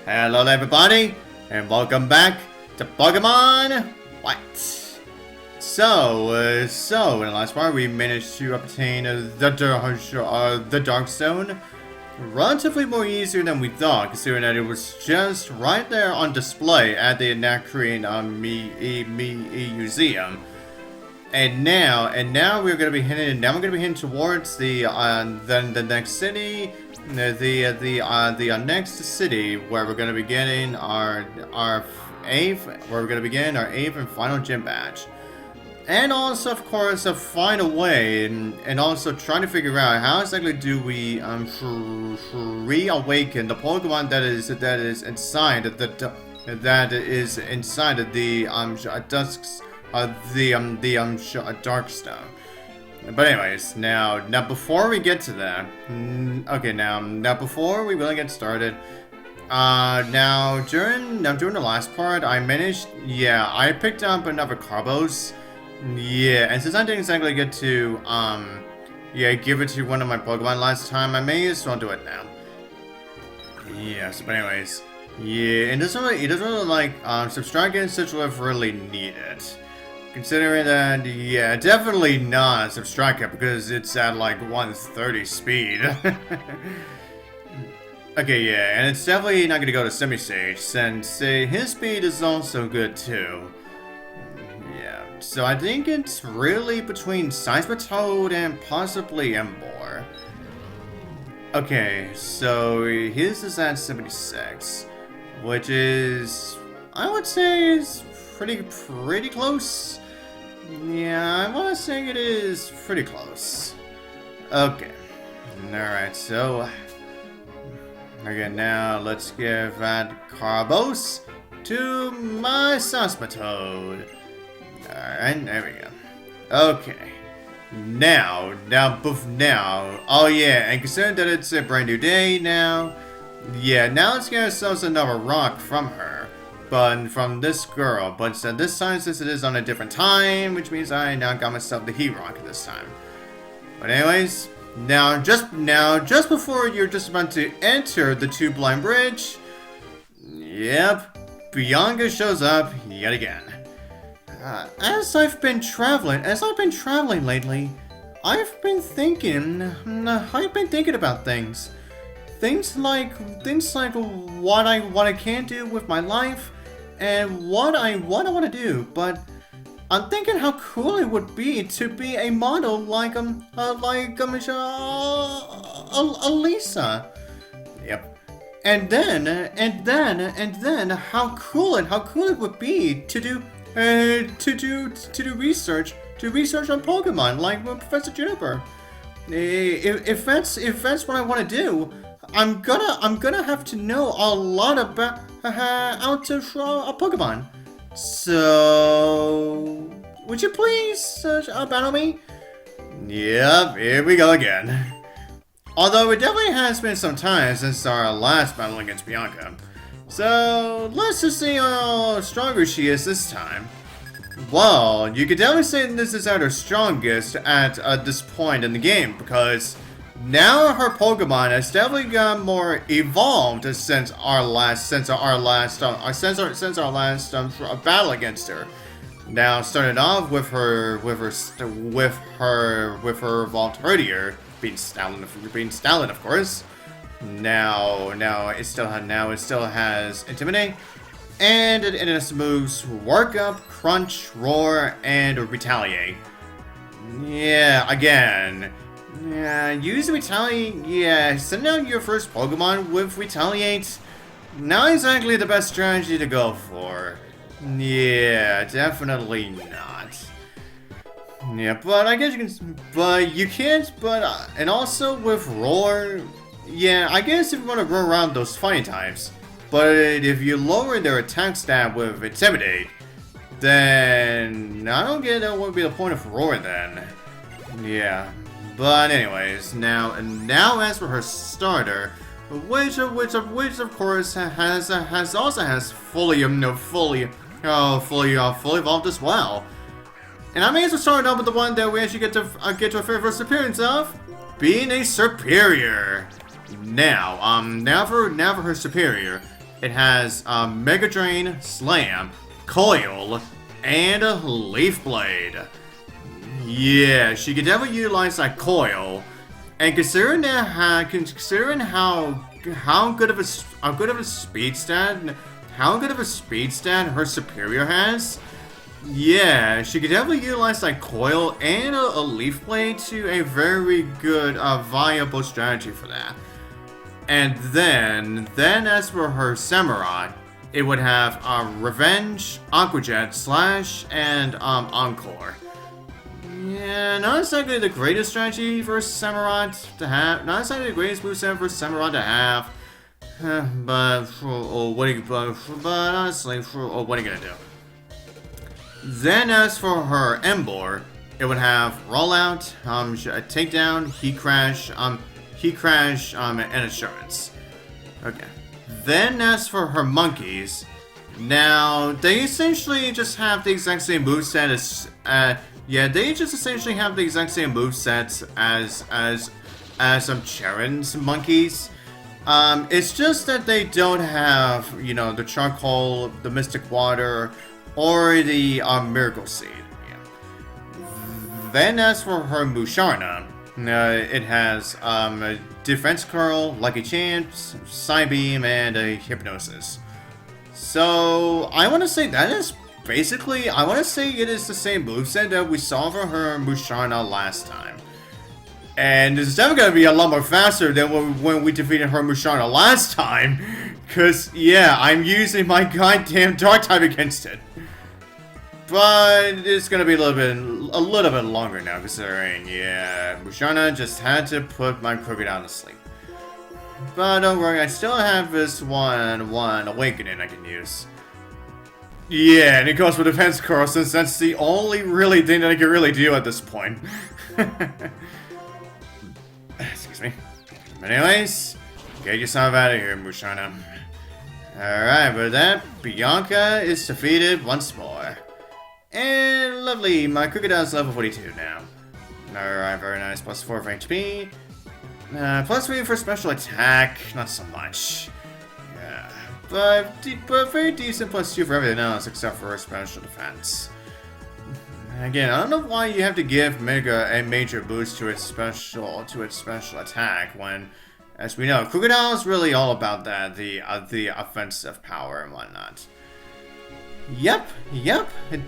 Hello everybody, and welcome back to Pokemon White. So in the last part we managed to obtain the Dark Stone relatively more easier than we thought, considering that it was just right there on display at the Anacrean Museum. And now we're gonna be heading. Now we're gonna be heading towards the next city, the next city where we're gonna be getting our eighth and final gym badge, and also of course find a way and also trying to figure out how exactly do we reawaken the Pokemon that is inside Dark Stone. But anyways, now before we get to that, now before we really get started, now during the last part, I managed, I picked up another Carbos, and since I didn't exactly get to, give it to one of my Pokemon last time, I may as well do it now. Yes, but anyways, it doesn't really like, Substracting such have really need it. Considering that, definitely not Substractor because it's at like 130 speed. Okay, and it's definitely not gonna go to Semi-Stage since his speed is also good too. So I think it's really between Seismitoad and possibly Emboar. Okay, so his is at 76, which is, I would say, is pretty close. Yeah, I want to say it is pretty close. Okay. Alright, so again, now let's give that Carbos to my Seismitoad. Alright, there we go. Okay. Now, oh yeah, and considering that it's a brand new day now, now let's get ourselves another rock from her. But from this girl, but this time since it is on a different time, which means I now got myself the Heat Rock this time. But anyways, just before you're just about to enter the Tubeline Bridge, Bianca shows up yet again. As I've been traveling lately, I've been thinking about things. Things like what I can do with my life, and what I want to do. But I'm thinking how cool it would be to be a model like Elisa. Yep. And then how cool it would be to do research on Pokemon like Professor Juniper. If that's what I want to do, I'm gonna have to know a lot about how to draw a Pokemon. So, would you please battle me? Yep, here we go again. Although it definitely has been some time since our last battle against Bianca. So, let's just see how stronger she is this time. Well, you could definitely say this is at her strongest at this point in the game, because now her Pokemon has definitely got more evolved since our last battle against her. Now, started off with her evolved Serperior being Stalin, of course. Now it still has Intimidate, and it has moves Work Up, Crunch, Roar, and Retaliate. Again. Use Retaliate. Send out your first Pokemon with Retaliate. Not exactly the best strategy to go for. Definitely not. But I guess you can't. And also with Roar, I guess if you want to go around those fighting types. But if you lower their attack stat with Intimidate, then I don't get what would be the point of Roar then. But anyways, now as for her starter, which of course has fully evolved as well. And I may as well start off with the one that we actually get to a very first appearance of, being a Serperior. Now for her Serperior. it has Mega Drain, Slam, Coil, and a Leaf Blade. Yeah, she could definitely utilize that Coil, and considering how good of a speed stat her Serperior has, yeah, she could definitely utilize that Coil and a Leaf Blade to a very good viable strategy for that. And then as for her Samurai, it would have Revenge, Aqua Jet, Slash, and Encore. Yeah, not exactly the greatest strategy for Samurai to have. Not exactly the greatest moveset for Samurai to have. But honestly, what are you gonna do? Then as for her Embor, it would have Rollout, Takedown, Heat Crash, and Assurance. Okay. Then as for her Monkeys, now they essentially just have the exact same moveset as they just essentially have the exact same movesets as Charon's Monkeys. It's just that they don't have, the Charcoal, the Mystic Water, or the Miracle Seed. Yeah. Then as for her Musharna, it has Defense Curl, Lucky Chance, Psybeam, and a Hypnosis. So I want to say that is basically, it is the same moveset that we saw for her Musharna last time. And it's definitely going to be a lot more faster than when we defeated her Musharna last time. Because, yeah, I'm using my goddamn Dark type against it. But it's going to be a little bit longer now, considering, yeah, Musharna just had to put my Crocodile to sleep. But don't worry, I still have this one Awakening I can use. Yeah, and it goes with Defense Curl, since that's the only really thing that I can really do at this point. Excuse me. But anyways, get yourself out of here, Musharna. Alright, with that, Bianca is defeated once more. And lovely, my Crocodile's level 42 now. Alright, very nice. Plus 4 for HP. Plus 3 for special attack, not so much. Yeah, but very decent plus 2 for everything else except for special defense. Again, I don't know why you have to give Mega a major boost to its special attack when, as we know, Crocodile is really all about that, the offensive power and whatnot. Yep,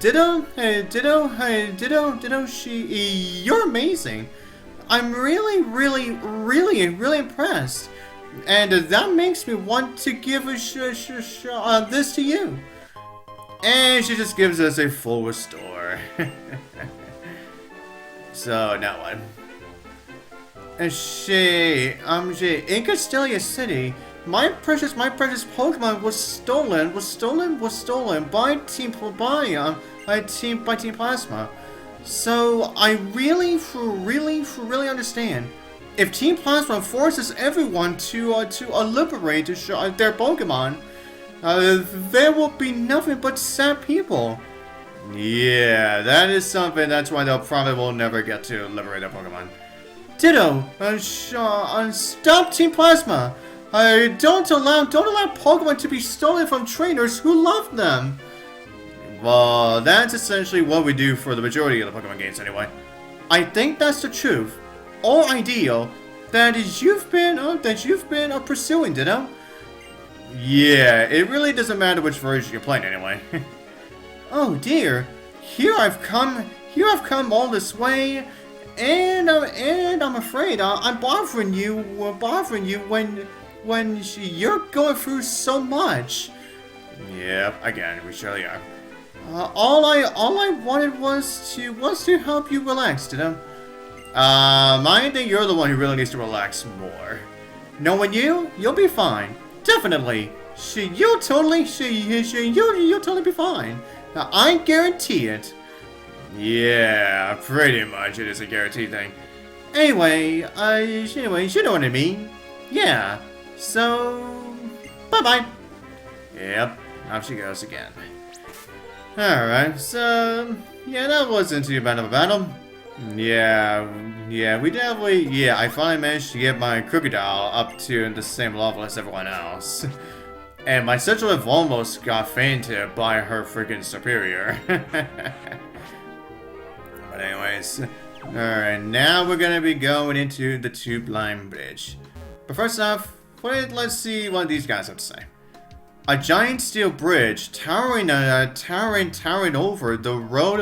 ditto, you're amazing. I'm really impressed. And that makes me want to give this to you. And she just gives us a full restore. So, now what? And in Castelia City, my precious Pokemon was stolen by Team Plasma. So I really understand. If Team Plasma forces everyone to liberate their Pokemon, there will be nothing but sad people. Yeah, that is something. That's why they'll probably will never get to liberate their Pokemon. Ditto, stop Team Plasma. Don't allow Pokemon to be stolen from trainers who love them. Well, that's essentially what we do for the majority of the Pokemon games anyway. I think that's the truth, or ideal, that you've been pursuing, Ditto. Yeah, it really doesn't matter which version you're playing anyway. Oh dear, here I've come all this way, and I'm afraid I'm bothering you when you're going through so much. Yep, again, we surely are. All I wanted was to help you relax, Ditto. I think you're the one who really needs to relax more. Knowing you'll be fine. Definitely. You'll totally be fine. I guarantee it. Yeah, pretty much it is a guaranteed thing. Anyway, you know what I mean. Yeah. So, bye-bye. Yep, off she goes again. Alright, so, yeah, that wasn't too bad of a battle. Yeah, we definitely, I finally managed to get my Crocodile up to the same level as everyone else. And my central have almost got fainted by her freaking Serperior. But anyways, alright, now we're gonna be going into the Tubeline Bridge. But first off, let's see what these guys have to say. A giant steel bridge towering over the road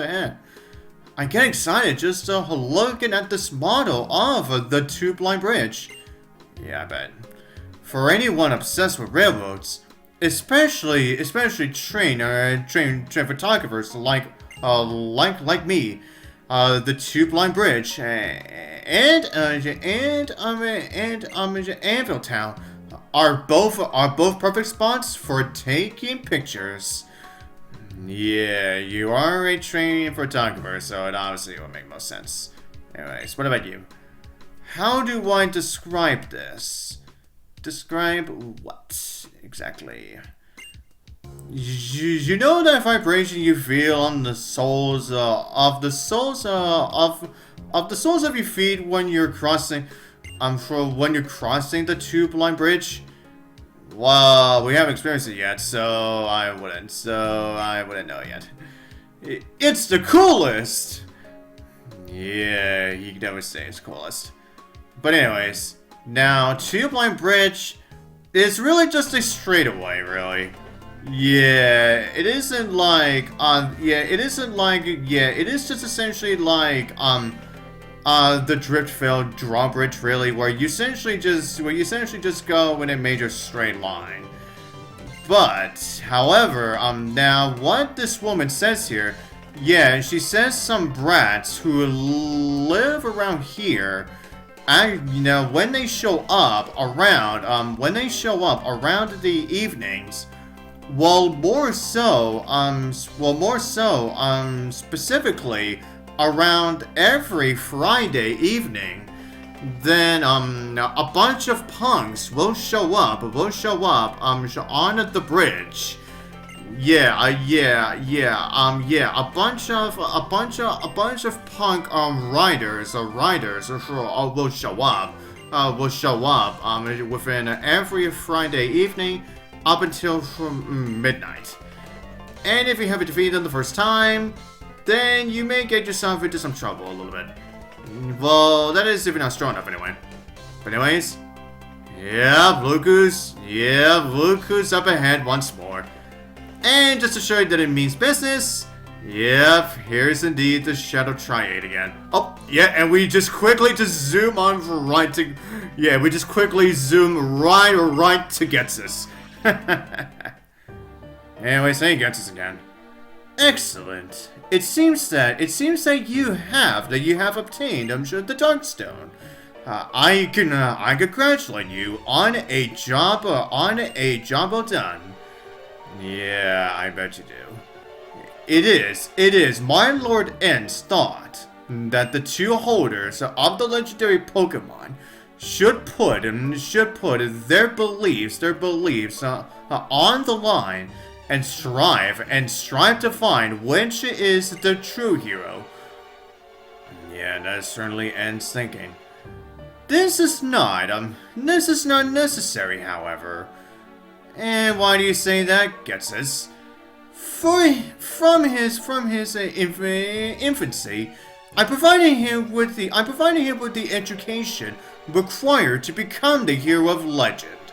ahead. I get excited just looking at this model of the Tubeline Bridge. Yeah, I bet. For anyone obsessed with railroads, especially train photographers like me, the Tubeline Bridge and Anvil Town are both perfect spots for taking pictures. Yeah, you are a trained photographer, so it obviously would make most sense. Anyways, what about you? How do I describe this? Describe what exactly? You know that vibration you feel on the soles of your feet when you're crossing the Tubeline Bridge? Well, we haven't experienced it yet, so I wouldn't know yet. It's the coolest! Yeah, you can never say it's coolest. But anyways, now Tubeline Bridge is really just a straightaway, really. Yeah, it is just essentially like, the Driftfield drawbridge, really, where you essentially just go in a major straight line. But, however, now what this woman says here, yeah, she says some brats who live around here, and when they show up around the evenings, specifically around every Friday evening, then a bunch of punks will show up on the bridge. A bunch of punk riders will show up within every Friday evening up until midnight. And if you haven't defeated them the first time, then you may get yourself into some trouble a little bit. Well, that is if you're not strong enough anyway. But anyways, Blue Goose up ahead once more. And just to show you that it means business, here's indeed the Shadow Triad again. Oh, yeah, and we just quickly zoom on right to Ghetsis. Anyways, saying Ghetsis again. Excellent. It seems that you have obtained the Darkstone. I congratulate you on a job well done. Yeah, I bet you do. It is my Lord N's thought that the two holders of the legendary Pokemon should put their beliefs on the line and strive to find which is the true hero. Yeah, that certainly ends thinking. This is not necessary, however. And why do you say that, Ghetsis? From his infancy, I provided him with the education required to become the hero of legend.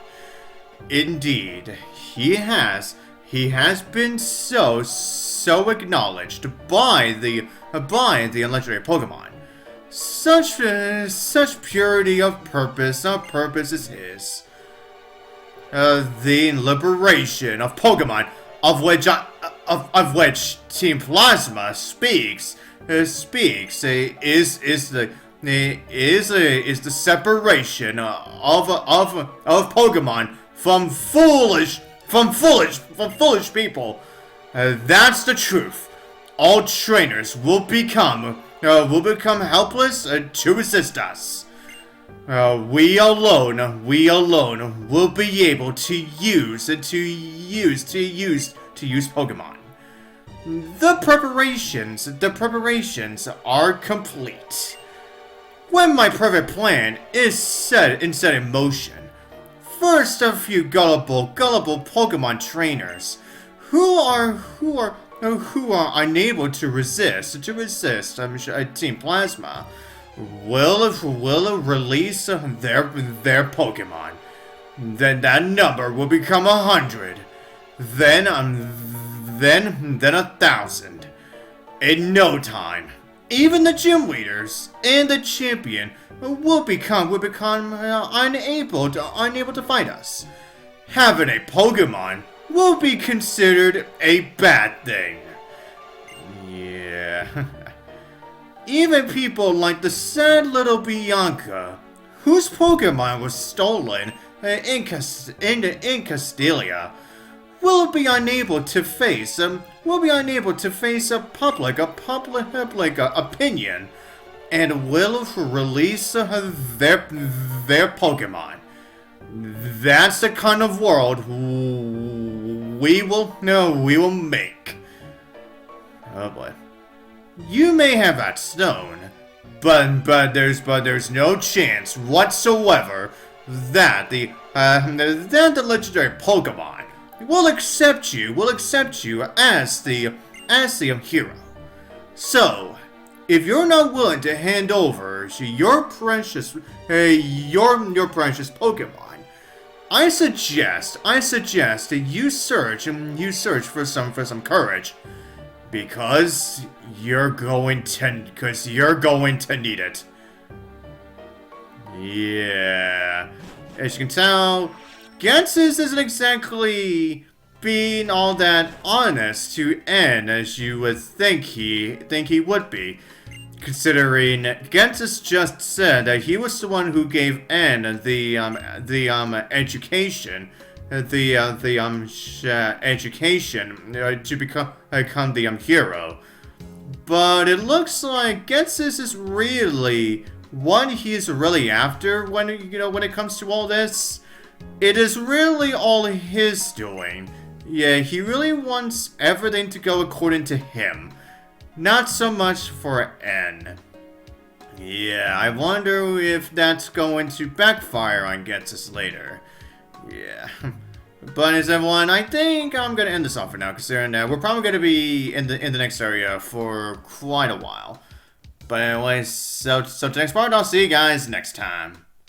Indeed, he has been so acknowledged by the legendary Pokemon. Such purity of purpose is his. The liberation of Pokemon, of which Team Plasma speaks, is the separation of Pokemon from foolish people. That's the truth. All trainers will become helpless to resist us. We alone will be able to use Pokemon. The preparations are complete. When my perfect plan is set in motion, first a few gullible Pokemon trainers who are unable to resist Team Plasma will release their Pokemon. Then that number will become 100. Then 1,000. In no time, even the gym leaders and the champion will become unable to fight us. Having a Pokemon will be considered a bad thing. Yeah. Even people like the sad little Bianca, whose Pokemon was stolen in Castelia, will be unable to face a public opinion, and will release their Pokemon. That's the kind of world we will make. Oh boy. You may have that stone, but there's no chance whatsoever that the legendary Pokemon will accept you as the hero. So, if you're not willing to hand over your precious Pokemon, I suggest that you search for some courage, because you're going to need it. Yeah. As you can tell, Ghetsis isn't exactly being all that honest to N as you would think he would be, considering Ghetsis just said that he was the one who gave N the education to become the hero. But it looks like Ghetsis is really what he's really after when it comes to all this. It is really all his doing. Yeah, he really wants everything to go according to him, not so much for N. Yeah, I wonder if that's going to backfire on Ghetsis later. Yeah. But as everyone, I think I'm gonna end this off for now, considering we're probably gonna be in the next area for quite a while. But anyways, so to the next part, I'll see you guys next time.